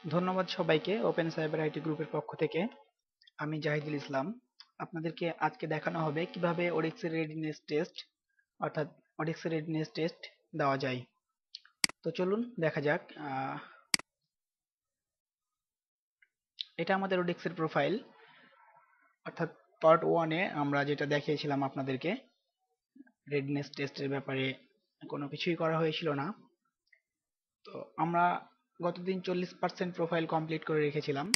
ধন্যবাদ সবাইকে open cyber IT গ্রুপের পক্ষ থেকে। আমি জাহিদুল ইসলাম। আপনাদেরকে আজকে দেখানো হবে কিভাবে ওডেক্সের রেডিনেস টেস্ট অর্থাৎ ওডেক্সের রেডিনেস টেস্ট দেওয়া যায়। তো চলুন দেখা যাক। এটা আমাদের ওডেক্সের প্রোফাইল, অর্থাৎ পার্ট ওয়ানে আমরা যেটা দেখিয়েছিলাম আপনাদেরকে রেডিনেস টেস্টের ব্যাপারে কোনো কিছুই করা হয়েছিল না। তো আমরা গতদিন 40% প্রোফাইল কমপ্লিট করে রেখেছিলাম।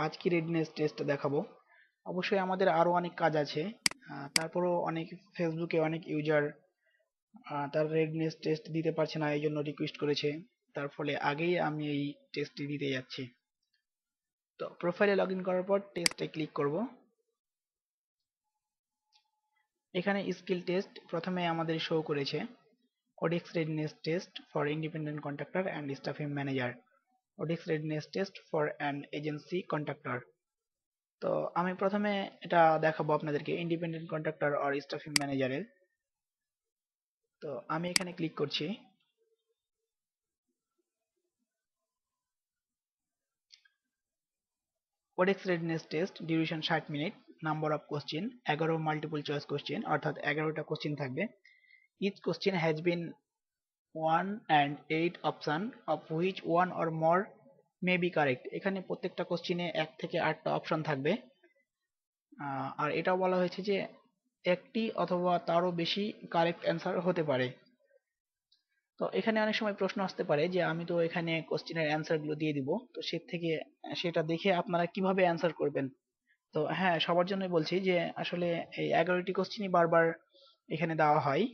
আজকে রেডিনেস টেস্ট দেখাবো। অবশ্যই আমাদের আরো অনেক কাজ আছে। তারপরও অনেক ফেসবুকে অনেক ইউজার তার রেডনেস টেস্ট দিতে পারছে না, এই জন্য রিকোয়েস্ট করেছে। তার ফলে আগেই আমি এই টেস্টটি দিতে যাচ্ছি। তো প্রোফাইলে লগ ইন করার পর টেস্টে ক্লিক করব। এখানে স্কিল টেস্ট প্রথমে আমাদের শো করেছে ওডেক্স readiness test for independent contractor and stuffing manager, ওডেক্স readiness test for an agency contractor. তো আমি প্রথমে এটা দেখাবো আপনাদেরকে ইন্ডিপেন্ডেন্ট কন্ট্রাক্টর আর স্টাফিং ম্যানেজারের। তো আমি এখানে ক্লিক করছি। ওডেক্স readiness test duration 60 minute, number of question 11 multiple choice question, অর্থাৎ 11টা কোশ্চেন থাকবে। Each question has been 1 and 8 option of which one or more may be correct. এখানে প্রত্যেকটা কোশ্চেনে 1 থেকে 8টা অপশন থাকবে। আর এটাও বলা হয়েছে যে একটি অথবা তারও বেশি কারেক্ট অ্যান্সার হতে পারে। তো এখানে অনেক সময় প্রশ্ন আসতে পারে যে আমি তো এখানে কোশ্চেনের অ্যান্সার গুলো দিয়ে দিব, তো সে থেকে সেটা দেখে আপনারা কিভাবে অ্যান্সার করবেন। তো হ্যাঁ, সবার জন্য বলছি যে আসলে এই 11টি কোশ্চেনই বারবার এখানে দেওয়া হয়।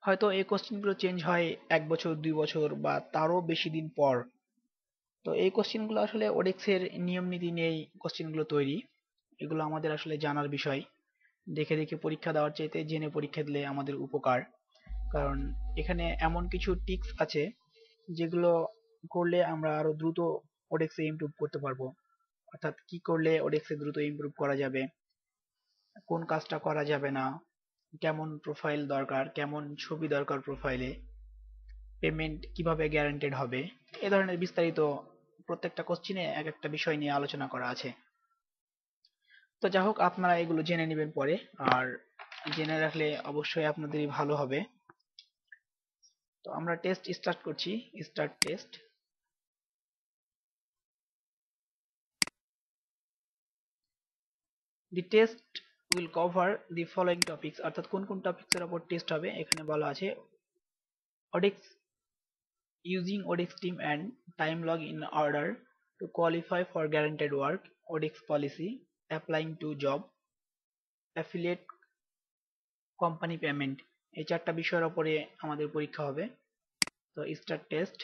হয়তো এই কোশ্চেনগুলো চেঞ্জ হয় 1 বছর 2 বছর বা তারও বেশি দিন পর। তো এই কোশ্চেনগুলো আসলে ওডেক্সের নিয়ম নীতি নিয়েই কোশ্চেনগুলো তৈরি। এগুলো আমাদের আসলে জানার বিষয়। দেখে দেখে পরীক্ষা দেওয়ার চাইতে জেনে পরীক্ষা দিলে আমাদের উপকার। কারণ এখানে এমন কিছু টিপস আছে যেগুলো করলে আমরা আরো দ্রুত ওডেক্সে ইমপ্রুভ করতে পারবো। অর্থাৎ কি করলে ওডেক্সে দ্রুত ইমপ্রুভ করা যাবে, কোন কাজটা করা যাবে না, কেমন প্রোফাইল দরকার, কেমন ছবি দরকার প্রোফাইলে, পেমেন্ট কিভাবে গ্যারান্টেড হবে, এ ধরনের বিস্তারিত প্রত্যেকটা কোশ্চিনে এক একটা বিষয় নিয়ে আলোচনা করা আছে। তো যা হোক, আপনারা এগুলো জেনে নেবেন পরে। আর জেনে রাখলে অবশ্যই আপনাদেরই ভালো হবে। তো আমরা টেস্ট স্টার্ট করছি। Start test. The test will cover the following topics, অর্থাৎ কোন কোন টপিকস এর উপর টেস্ট হবে এখানে বলা আছে। ওডেক্স using ODEX team and time log in order to qualify for guaranteed work, ODEX policy, applying to job, affiliate company payment, এই চারটা বিষয়ের উপরে আমাদের পরীক্ষা হবে। তো স্টার্ট টেস্ট।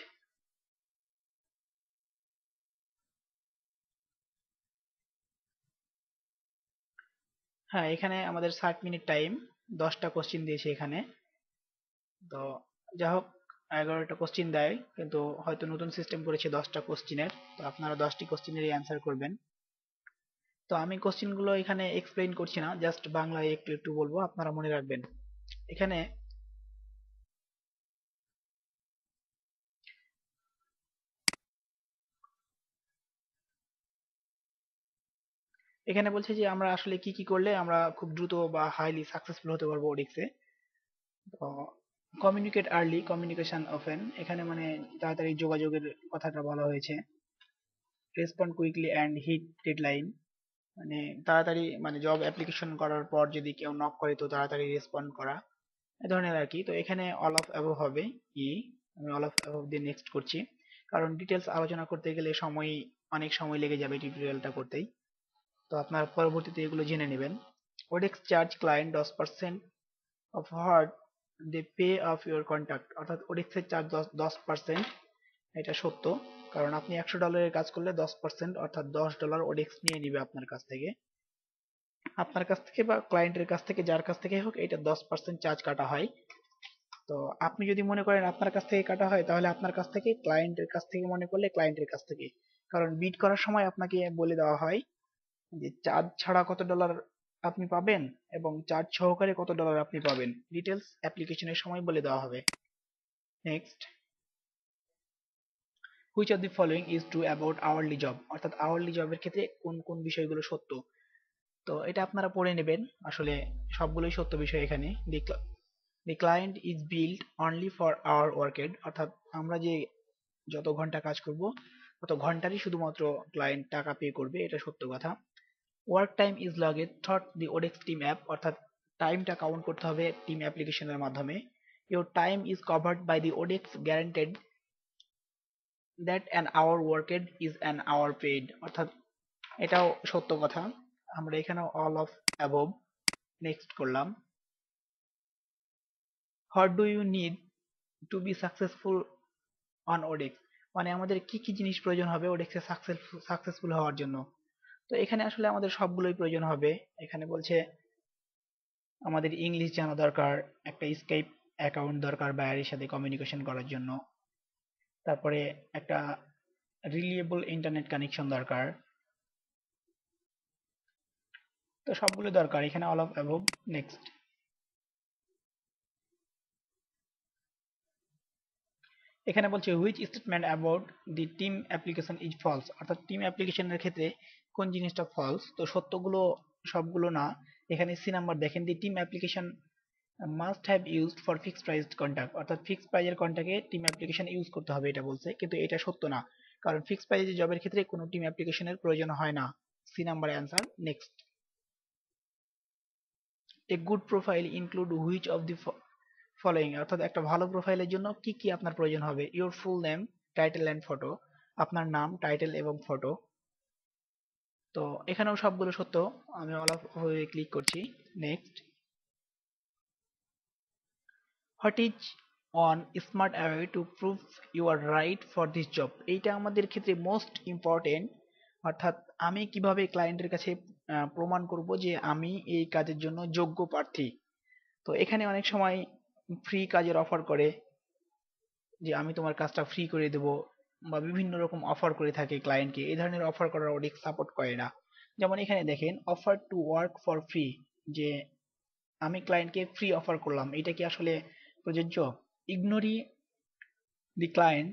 হ্যাঁ, এখানে আমাদের 60 মিনিট টাইম, 10টা কোশ্চিন দিয়েছে এখানে। তো যা হোক, 11টা কোশ্চিন দেয়, কিন্তু হয়তো নতুন সিস্টেম করেছে 10টা কোশ্চিনের। তো আপনারা 10টি কোশ্চিনেরই অ্যান্সার করবেন। তো আমি কোশ্চিনগুলো এখানে এক্সপ্লেইন করছি না, জাস্ট বাংলায় একটু একটু বলবো, আপনারা মনে রাখবেন। এখানে এখানে বলছে যে আমরা আসলে কি কি করলে আমরা খুব দ্রুত বা হাইলি সাকসেসফুল হতে পারবো ওডিক্সে। তো কমিউনিকেট আর্লি, কমিউনিকেশন ওপেন, এখানে মানে তাড়াতাড়ি যোগাযোগের কথাটা বলা হয়েছে। Respond quickly and hit deadline, মানে তাড়াতাড়ি মানে জব অ্যাপ্লিকেশন করার পর যদি কেউ নক করে তো তাড়াতাড়ি রেসপন্ড করা, এ ধরনের আর কি। তো এখানে অল অফ অ্যাবভ হবে। ই আমি অল অফ অ্যাবভ দিয়ে নেক্সট করছি, কারণ ডিটেলস আলোচনা করতে গেলে অনেক সময় লেগে যাবে টিউটোরিয়ালটা করতেই। তো আপনার পরবর্তীতে এগুলো জেনে নেবেন। ওডেক্স charge client 10% of what they pay of your contact, অর্থাৎ ওডেক্সের চার্জ 10%। এটা সত্য, কারণ আপনি $100 কাজ করলে 10% অর্থাৎ $10 ওডেক্স নিয়ে নিবে আপনার কাছ থেকে। আপনার কাছ থেকে বা ক্লায়েন্টের কাছ থেকে, যার কাছ থেকে হোক, এটা 10% চার্জ কাটা হয়। তো আপনি যদি মনে করেন আপনার কাছ থেকে কাটা হয়, তাহলে আপনার কাছ থেকে, ক্লায়েন্টের কাছ থেকে মনে করলে ক্লায়েন্টের কাছ থেকে। কারণ বিড করার সময় আপনাকে বলে দেওয়া হয় যে চার্জ ছাড়া কত ডলার আপনি পাবেন এবং চার্জ সহকারে কত ডলার আপনি পাবেন, ডিটেলস অ্যাপ্লিকেশনের সময় বলে দেওয়া হবে। Next. Which of the following is true about hourly job, অর্থাৎ আওয়ারলি জবের ক্ষেত্রে কোন কোন বিষয়গুলো সত্য। তো এটা আপনারা পড়ে নেবেন, আসলে সবগুলোই সত্য বিষয় এখানে। The client is billed only for hour worked, অর্থাৎ আমরা যে যত ঘন্টা কাজ করব তত ঘন্টারই শুধুমাত্র ক্লায়েন্ট টাকা পে করবে, এটা সত্য কথা। Work time is logged through the ওডেক্স টিম অ্যাপ, অর্থাৎ টাইমটা কাউন্ট করতে হবে টিম অ্যাপ্লিকেশনের মাধ্যমে। Your time is covered by the ওডেক্স guaranteed that an hour worked is an hour paid, অর্থাৎ এটাও সত্য কথা। আমরা এখানেও অল অফ অ্যাবভ নেক্সট করলাম। What do you need to be successful on ওডেক্স, মানে আমাদের কি কি জিনিস প্রয়োজন হবে ওডেক্সে সাকসেসফুল হওয়ার জন্য। তো এখানে আসলে আমাদের সবগুলোই প্রয়োজন হবে। এখানে বলছে আমাদের ইংলিশ জানা দরকার, একটা স্কাইপ অ্যাকাউন্ট দরকার বাইরের সাথে কমিউনিকেশন করার জন্য, তারপরে একটা রিলিয়েবল ইন্টারনেট কানেকশন দরকার। তো সবগুলো দরকার, এখানে অল অফ অ্যাবভ নেক্সট। এখানে বলছে which statement about the team application is false, অর্থাৎ টিম অ্যাপ্লিকেশনের ক্ষেত্রে কোন জিনিসটা ফলস। তো সত্যগুলো সবগুলো না, এখানে সি নাম্বার দেখেন, দি team application must have used for fixed price contract, অর্থাৎ ফিক্সড প্রাইজের কন্ট্রাক্টে টিম অ্যাপ্লিকেশন ইউজ করতে হবে এটা বলছে, কিন্তু এটা সত্য না, কারণ ফিক্সড প্রাইজের জবের ক্ষেত্রে কোনো টিম অ্যাপ্লিকেশনের প্রয়োজন হয় না। C number answer next. A good profile include which of the following, অর্থাৎ একটা ভালো প্রোফাইলের জন্য কি কি আপনার প্রয়োজন হবে। Your full name, title and photo, আপনার নাম, টাইটেল এবং ফটো। তো এখানেও সবগুলো সত্য, আমি অল অফ হয়ে ক্লিক করছি next. What is on smart away to prove you are right for this job, এইটা আমাদের ক্ষেত্রে মোস্ট ইম্পর্টেন্ট, অর্থাৎ আমি কিভাবে ক্লায়েন্টের কাছে প্রমাণ করব যে আমি এই কাজের জন্য যোগ্য প্রার্থী। তো এখানে অনেক সময় ফ্রি কাজের অফার করে, যে আমি তোমার কাজটা ফ্রি করে দেব, বা বিভিন্ন রকম অফার করে থাকে ক্লায়েন্টকে, এই ধরনের অফার করার অনেক সাপোর্ট করে না। যেমন এখানে দেখেন offer to work for free, যে আমি ক্লায়েন্টকে ফ্রি অফার করলাম, এটা কি আসলে প্রযোজ্য? ইগনোরি দি ক্লায়েন্ট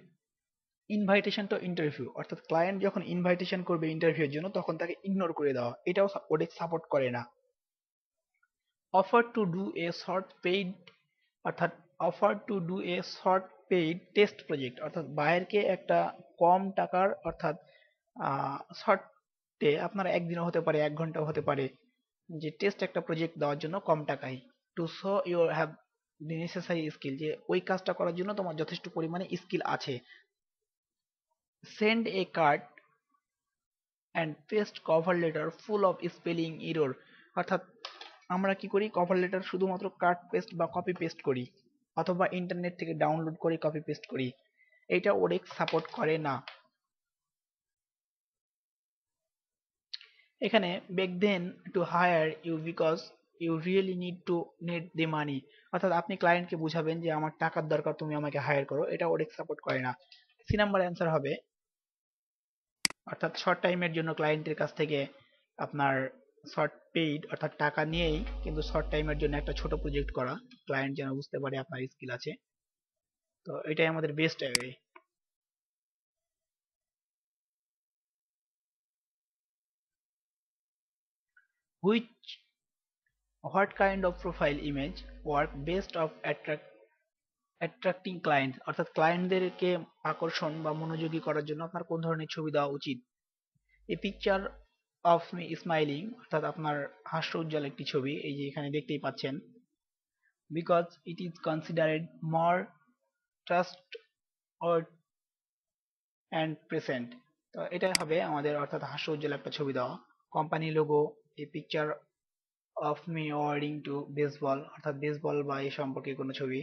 ইনভাইটেশন টু ইন্টারভিউ, অর্থাৎ ক্লায়েন্ট যখন ইনভাইটেশন করবে ইন্টারভিউর জন্য তখন তাকে ইগনোর করে দেওয়া, এটাও ওডেক্স সাপোর্ট করে না। Offer to do a short paid, অর্থাৎ offer to do a short paid test project, অর্থাৎ বায়ারকে একটা কম টাকার, অর্থাৎ শর্টে আপনার একদিনও হতে পারে, 1 ঘন্টাও হতে পারে, যে টেস্ট একটা প্রজেক্ট দেওয়ার জন্য কম টাকায়। To show you have the necessary skill, যে ওই কাজটা করার জন্য তোমার যথেষ্ট পরিমাণে স্কিল আছে। Send a card and paste cover letter full of spelling error, অর্থাৎ আমরা কি করি, কভার লেটার শুধুমাত্র কাট পেস্ট বা কপি পেস্ট করি, অথবা ইন্টারনেট থেকে ডাউনলোড করে কপি পেস্ট করি, এটা ওডেক্স সাপোর্ট করে না। এখানে beg them to hire you because you really need the money, অর্থাৎ আপনি ক্লায়েন্টকে বুঝাবেন যে আমার টাকার দরকার, তুমি আমাকে হায়ার করো, এটা ওডেক্স সাপোর্ট করে না। সি নাম্বার অ্যান্সার হবে, অর্থাৎ শর্ট টাইমের জন্য ক্লায়েন্টের কাছ থেকে আপনার শর্ট পেইড, অর্থাৎ টাকা নিয়েই কিন্তু শর্ট টাইমের জন্য একটা ছোট প্রজেক্ট করা, ক্লায়েন্ট যেন বুঝতে পারে আপনার স্কিল আছে। তো এটাই আমাদের best way. Which what kind of profile image work best of attracting client, অর্থাৎ ক্লায়েন্টদেরকে আকর্ষণ বা মনোযোগী করার জন্য আপনার কোন ধরনের ছবি দেওয়া উচিত। এ পিকচার অফ মি স্মাইলিং, অর্থাৎ আপনার হাস্য উজ্জ্বল একটি ছবি, এই যে এখানে দেখতেই পাচ্ছেন। Because it is considered more trust or and present, তো এটাই হবে আমাদের, অর্থাৎ হাস্য উজ্জ্বল একটা ছবি দেওয়া। Company logo, a picture of me wording to baseball, অর্থাৎ বেসবল বা এই সম্পর্কে কোনো ছবি।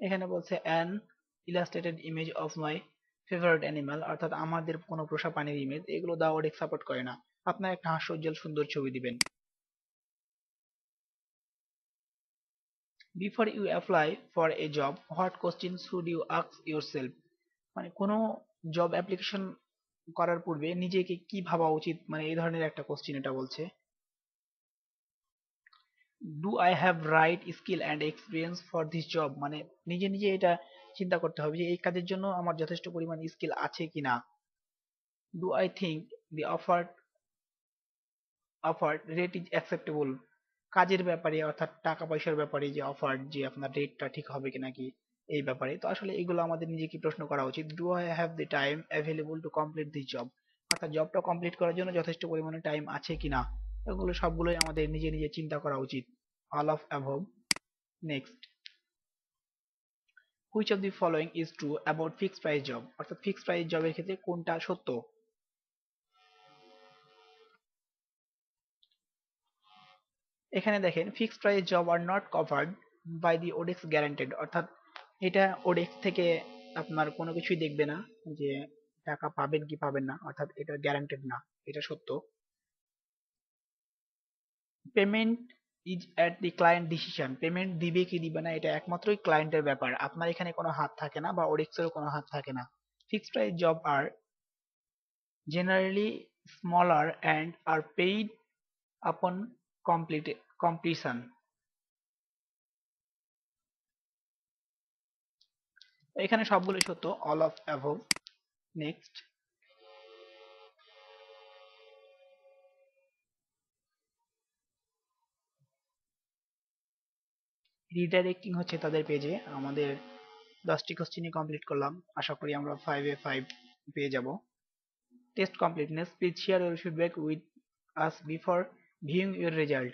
এখানে বলছে an illustrated image of my favourite animal, অর্থাৎ আমাদের কোনো পোষা প্রাণীর ইমেজ, এগুলো দেওয়া ওডেক্স সাপোর্ট করে না। আপনার একটা হাস্যোজ্জ্বল সুন্দর ছবি দিবেন। Before you apply for a job what question should you ask yourself, মানে কোনো জব অ্যাপ্লিকেশন করার পূর্বে নিজেকে কি ভাবা উচিত, মানে এই ধরনের একটা কোশ্চেন এটা বলছে। Do I have right skill and experience for this job, মানে নিজে নিজে এটা চিন্তা করতে হবে যে এই কাজের জন্য আমার যথেষ্ট পরিমাণ স্কিল আছে কিনা। Do I think the offered rate is acceptable, কাজের ব্যাপারে অর্থাৎ টাকা পয়সার ব্যাপারে যে অফার্ড, যে আপনার রেটটা ঠিক হবে কি নাকি এই ব্যাপারে। তো আসলে এগুলো আমাদের নিজেকে প্রশ্ন করা উচিত। Do I have the time available to complete this job, অর্থাৎ জবটা কমপ্লিট করার জন্য যথেষ্ট পরিমাণে টাইম আছে কিনা। এগুলো সবগুলোই আমাদের নিজে নিজে চিন্তা করা উচিত। All of above. Next, which of the following is true about fixed price job, অর্থাৎ ফিক্সড প্রাইস জবের ক্ষেত্রে কোনটা সত্য। এখানে দেখেন fixed price job are not covered by the ওডেক্স গ্যারান্টেড, অর্থাৎ এটা ওডেক্স থেকে আপনার কোনো কিছুই দেখবে না যে টাকা পাবেন কি পাবেন না, অর্থাৎ এটা গ্যারান্টেড না, এটা সত্য। Payment is at the client decision, payment দিবে কি দিবে না এটা একমাত্রই ক্লায়েন্টের ব্যাপার, আপনার এখানে কোনো হাত থাকে না বা ওডেক্সেরও কোনো হাত থাকে না। Fixed price job are generally smaller and are paid upon completion। এখানে সবগুলো সত্য, all of above. Next, redirecting হচ্ছে তাদের পেজে। আমাদের 10টি কোশ্চেনই কমপ্লিট করলাম, আশা করি আমরা 5-এ 5 পেয়ে যাব। Test completeness, please share your feedback with us before viewing your result,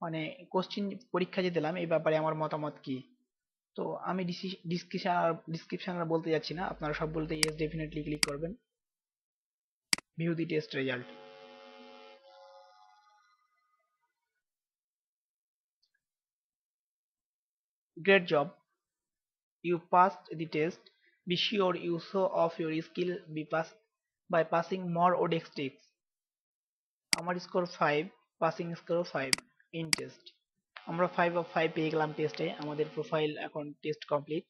মানে কোশ্চেন পরীক্ষা যে দিলাম এই ব্যাপারে আমার মতামত কি। তো আমি ডিসক্রিপশন আর বলতে যাচ্ছি না, আপনারা সব বলতে ইয়েস ডেফিনেটলি ক্লিক করবেন। View the test result. Great job, you passed the test. Be sure you show off your skill by passing more ODEX tests. আমার score 5, passing score 5 in test. আমরা 5/5 পেয়ে গেলাম টেস্টে, আমাদের প্রোফাইল এখন test complete.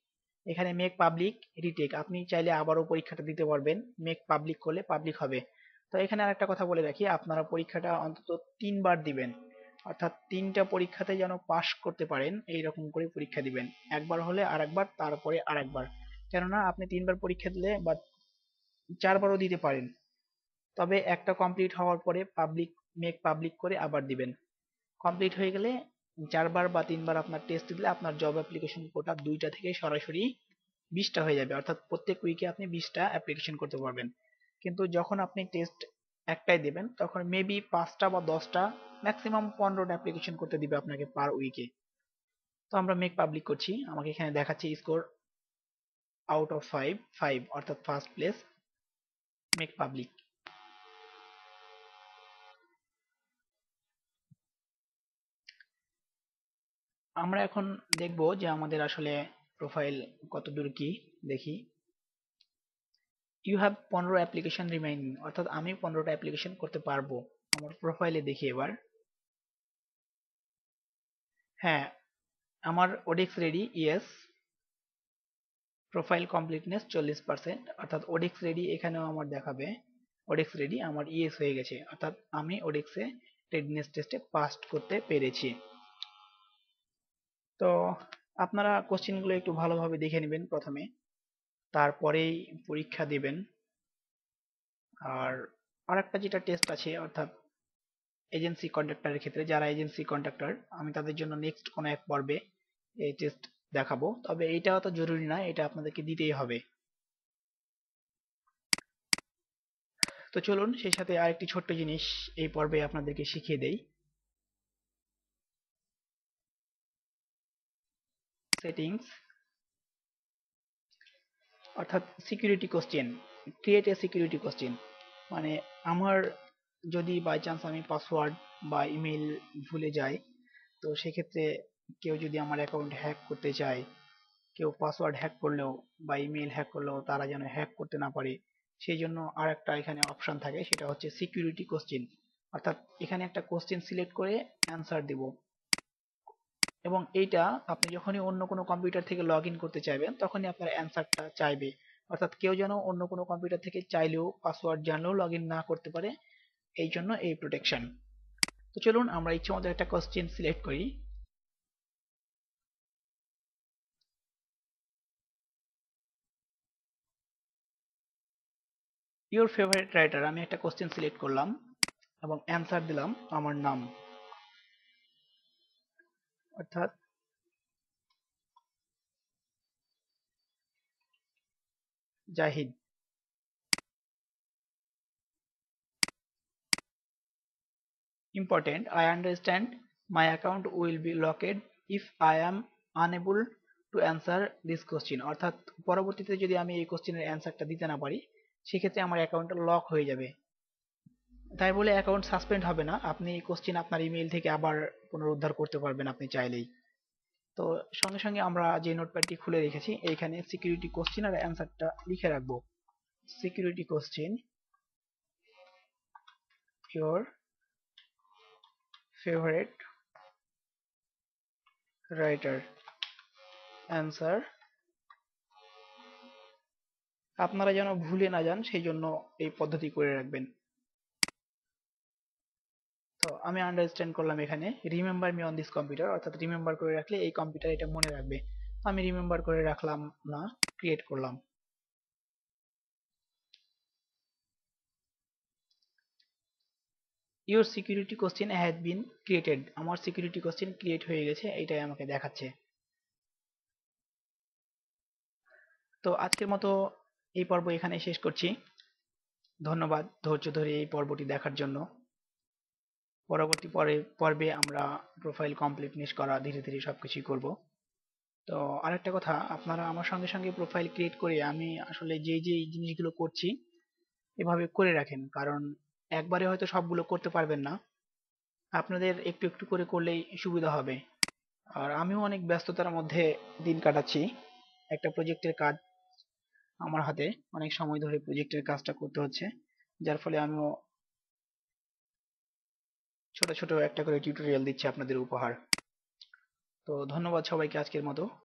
এখানে make public retake, আপনি চাইলে আবারও পরীক্ষাটা দিতে পারবেন, মেক পাবলিক করলে পাবলিক হবে। তো এখানে আরেকটা কথা বলে রাখি, আপনারা পরীক্ষাটা অন্তত 3বার দিবেন, অর্থাৎ 3টা পরীক্ষাতে যেন পাশ করতে পারেন এইরকম করে পরীক্ষা দিবেন। একবার হলে আরেকবার, তারপরে আরেকবার, কেননা আপনি 3বার পরীক্ষা দিলে বা 4বারও দিতে পারেন, তবে একটা কমপ্লিট হওয়ার পরে মেক পাবলিক করে আবার দিবেন। কমপ্লিট হয়ে গেলে 4বার বা 3বার আপনার টেস্ট দিলে আপনার জব অ্যাপ্লিকেশন কোটা 2টা থেকে সরাসরি 20টা হয়ে যাবে, অর্থাৎ প্রত্যেক উইকে আপনি 20টা অ্যাপ্লিকেশন করতে পারবেন। কিন্তু যখন আপনি টেস্ট একটাই দেবেন তখন মেবি 5টা বা 10টা, ম্যাক্সিমাম 15টা অ্যাপ্লিকেশন করতে দিবে আপনাকে পার উইকে। তো আমরা মেক পাবলিক করছি, আমাকে এখানে দেখাচ্ছে স্কোর আউট অফ 5, 5 অর্থাৎ ফার্স্ট প্লেস, মেক পাবলিক। আমরা এখন দেখব যে আমাদের আসলে প্রোফাইল কতদূর কি। দেখি, ইউ হ্যাভ 15 অ্যাপ্লিকেশন রিমাইনিং, অর্থাৎ আমি 15টা অ্যাপ্লিকেশন করতে পারবো। আমার প্রোফাইলে দেখি এবার, হ্যাঁ আমার ওডেক্স রেডি, ইয়েস। প্রোফাইল কমপ্লিটনেস 40%, অর্থাৎ ওডেক্স রেডি এখানেও আমার দেখাবে ওডেক্স রেডি, আমার ইয়েস হয়ে গেছে, অর্থাৎ আমি ওডেক্সে রেডিনেস টেস্টে পাস করতে পেরেছি। তো আপনারা কোশ্চেনগুলো একটু ভালোভাবে দেখে নেবেন প্রথমে, তারপরেই পরীক্ষা দিবেন। আর আরেকটা যেটা টেস্ট আছে, অর্থাৎ এজেন্সি কন্ট্রাক্টরের ক্ষেত্রে, যারা এজেন্সি কন্ট্রাক্টর আমি তাদের জন্য নেক্সট কোনো এক পর্বে এই টেস্ট দেখাবো, তবে এইটা অত জরুরি না, এটা আপনাদেরকে দিতেই হবে। তো চলুন সেই সাথে আরেকটি ছোট্ট জিনিস এই পর্বে আপনাদেরকে শিখিয়ে দেই। সেটিংস, অর্থাৎ security question, create a security question, মানে আমার যদি বাই চান্স আমি পাসওয়ার্ড বা ইমেল ভুলে যাই, তো সেক্ষেত্রে কেউ যদি আমার অ্যাকাউন্ট হ্যাক করতে চায়, কেউ পাসওয়ার্ড হ্যাক করলেও বা ইমেল হ্যাক করলেও তারা যেন হ্যাক করতে না পারে, সেই জন্য আর একটা এখানে অপশন থাকে, সেটা হচ্ছে সিকিউরিটি কোশ্চেন। অর্থাৎ এখানে একটা কোশ্চেন সিলেক্ট করে অ্যান্সার দিব, এবং এইটা আপনি যখনই অন্য কোনো কম্পিউটার থেকে লগ ইন করতে চাইবেন তখনই আপনার অ্যান্সারটা চাইবে, অর্থাৎ কেউ যেন অন্য কোনো কম্পিউটার থেকে চাইলেও পাসওয়ার্ড জানলেও লগ ইন না করতে পারে, এই জন্য এই প্রোটেকশন। তো চলুন আমরা ইচ্ছে মতো একটা কোশ্চেন সিলেক্ট করি। ইওর ফেভারিট রাইটার, আমি একটা কোশ্চেন সিলেক্ট করলাম এবং অ্যান্সার দিলাম আমার নাম, অর্থাৎ Zahid. Important, I understand my account will be locked if I am unable to answer this question, অর্থাৎ পরবর্তীতে যদি আমি এই কোশ্চেনের অ্যান্সারটা দিতে না পারি সেক্ষেত্রে আমার অ্যাকাউন্টটা লক হয়ে যাবে। তাই বলে অ্যাকাউন্ট সাসপেন্ড হবে না, আপনি এই কোশ্চেন আপনার ইমেইল থেকে আবার পুনরুদ্ধার করতে পারবেন আপনি চাইলেই। তো সঙ্গে সঙ্গে আমরা যে নোটপ্যাডটি খুলে রেখেছি এইখানে সিকিউরিটি কোশ্চেন আর অ্যান্সারটা লিখে রাখবো। Security question, your favourite writer, answer. আপনারা যেন ভুলে না যান সেই জন্য এই পদ্ধতি করে রাখবেন। তো আমি আন্ডারস্ট্যান্ড করলাম এখানে remember me on this computer, অর্থাৎ রিমেম্বার করে রাখলে এই কম্পিউটার এটা মনে রাখবে। আমি রিমেম্বার করে রাখলাম না, ক্রিয়েট করলাম। Your security question has been created, আমার সিকিউরিটি কোশ্চেন ক্রিয়েট হয়ে গেছে এইটাই আমাকে দেখাচ্ছে। তো আজকের মতো এই পর্ব এখানে শেষ করছি। ধন্যবাদ ধৈর্য ধরে এই পর্বটি দেখার জন্য। পরবর্তী পর্বে আমরা প্রোফাইল কমপ্লিটনেস করা ধীরে ধীরে সবকিছুই করব। তো আরেকটা কথা, আপনারা আমার সঙ্গে সঙ্গে প্রোফাইল ক্রিয়েট করে আমি আসলে যেই জিনিসগুলো করছি এভাবে করে রাখেন, কারণ একবারে হয়তো সবগুলো করতে পারবেন না, আপনাদের একটু একটু করে করলেই সুবিধা হবে। আর আমিও অনেক ব্যস্ততার মধ্যে দিন কাটাচ্ছি, একটা প্রজেক্টের কাজ আমার হাতে, অনেক সময় ধরে প্রজেক্টের কাজটা করতে হচ্ছে, যার ফলে আমিও ছোট ছোট একটা করে টিউটোরিয়াল দিচ্ছি আপনাদের উপহার। তো ধন্যবাদ সবাইকে আজকের মতো।